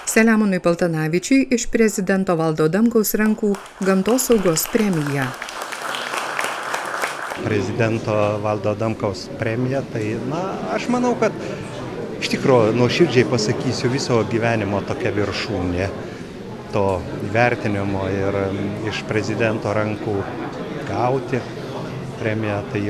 Selemonui Paltanavičiui iš prezidento Valdo Adamkaus rankų gamtosaugos premija. Prezidento Valdo Adamkaus premija, tai, aš manau, kad iš tikrųjų, nuoširdžiai pasakysiu, viso gyvenimo tokia viršūnė to įvertinimo ir iš prezidento rankų gauti premiją, tai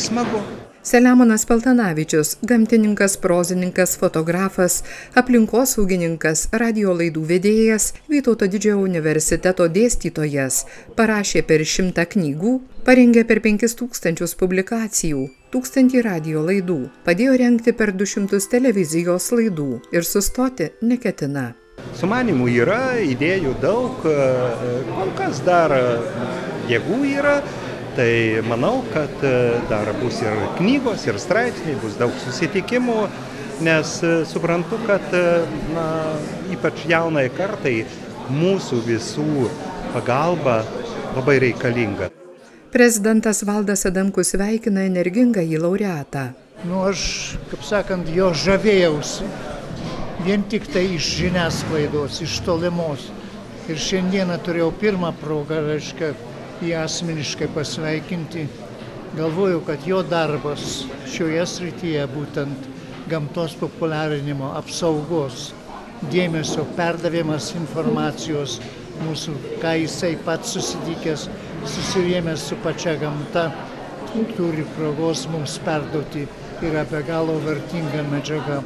smagu. Selemonas Paltanavičius, gamtininkas, prozininkas, fotografas, aplinkosaugininkas, radijo laidų vedėjas, Vytauto Didžiojo universiteto dėstytojas, parašė per 100 knygų, parengė per 5000 publikacijų, 1000 radijo laidų, padėjo rengti per 200 televizijos laidų ir sustoti neketina. Sumanimų yra, idėjų daug, kol kas dar jėgų yra. Tai manau, kad dar bus ir knygos, ir straipsniai, bus daug susitikimų, nes suprantu, kad ypač jaunai kartai mūsų visų pagalba labai reikalinga. Prezidentas Valdas Adamkus sveikina energingąjį laureatą. Aš, kaip sakant, jo žavėjausi vien tik tai iš žiniasklaidos, iš tolimos. Ir šiandieną turėjau pirmą progą, jį asmeniškai pasveikinti. Galvoju, kad jo darbas šioje srityje, būtent gamtos populiarinimo, apsaugos, dėmesio perdavimas informacijos mūsų, ką jisai pats susitikęs, susirėmęs su pačia gamta, turi progos mums perduoti, yra be galo vertinga medžiaga.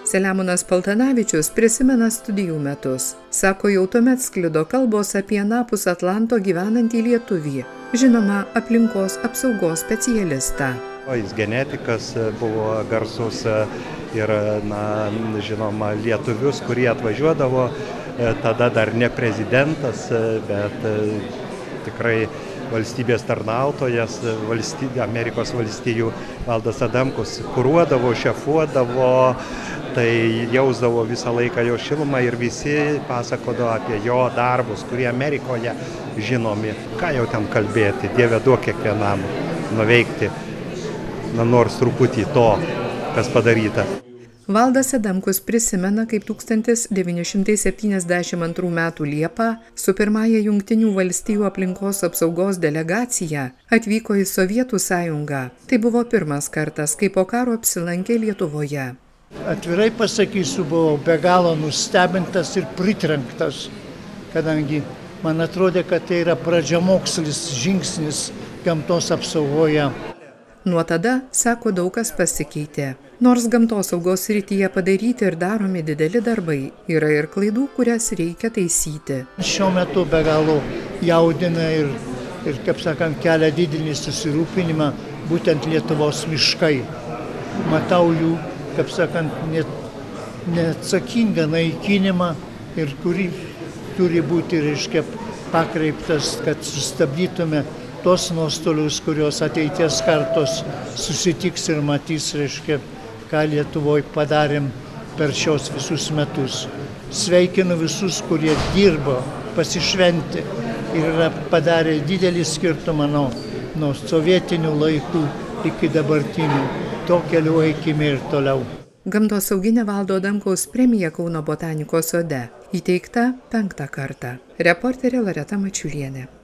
Selemonas Paltanavičius prisimena studijų metus. Sako, jau tuomet sklido kalbos apie anapus Atlanto gyvenantį lietuvį, žinoma, aplinkos apsaugos specialistą. Jis genetikas buvo garsus ir, žinoma, lietuvius, kurie atvažiuodavo, tada dar ne prezidentas, bet tikrai valstybės tarnautojas, Amerikos valstijų Valdas Adamkus kuruodavo, šefuodavo, tai jausdavo visą laiką jo šilumą ir visi pasakodavo apie jo darbus, kurie Amerikoje žinomi. Ką jau ten kalbėti, Dieve duok kiekvienam nuveikti, nors truputį to, kas padaryta. Valdas Adamkus prisimena, kaip 1972 m. Liepą su pirmąja Jungtinių valstijų aplinkos apsaugos delegacija atvyko į Sovietų sąjungą. Tai buvo pirmas kartas, kai po karo apsilankė Lietuvoje. Atvirai pasakysiu, buvau be galo nustebintas ir pritrenktas, kadangi man atrodė, kad tai yra pradžiamokslis žingsnis gamtos apsaugoje. Nuo tada, sako, daug kas pasikeitė. Nors gamtosaugos srityje padaryti ir daromi dideli darbai, yra ir klaidų, kurias reikia taisyti. Šiuo metu be galo jaudina ir kaip sakant, kelia didelį susirūpinimą būtent Lietuvos miškai. Matau jų, kaip sakant, neatsakingą naikinimą ir kuri turi būti, pakreiptas, kad sustabdytume tos nuostolius, kurios ateities kartos susitiks ir matys, ką Lietuvoje padarėm per šios visus metus. Sveikinu visus, kurie dirbo, pasišventė ir yra padarę didelį skirtumą nuo sovietinių laikų iki dabartinių. To keliu eikime ir toliau. Gamtosauginė Valdo Adamkaus premija Kauno botanikos sode įteikta 5. kartą. Reporterė Loreta Mačiulienė.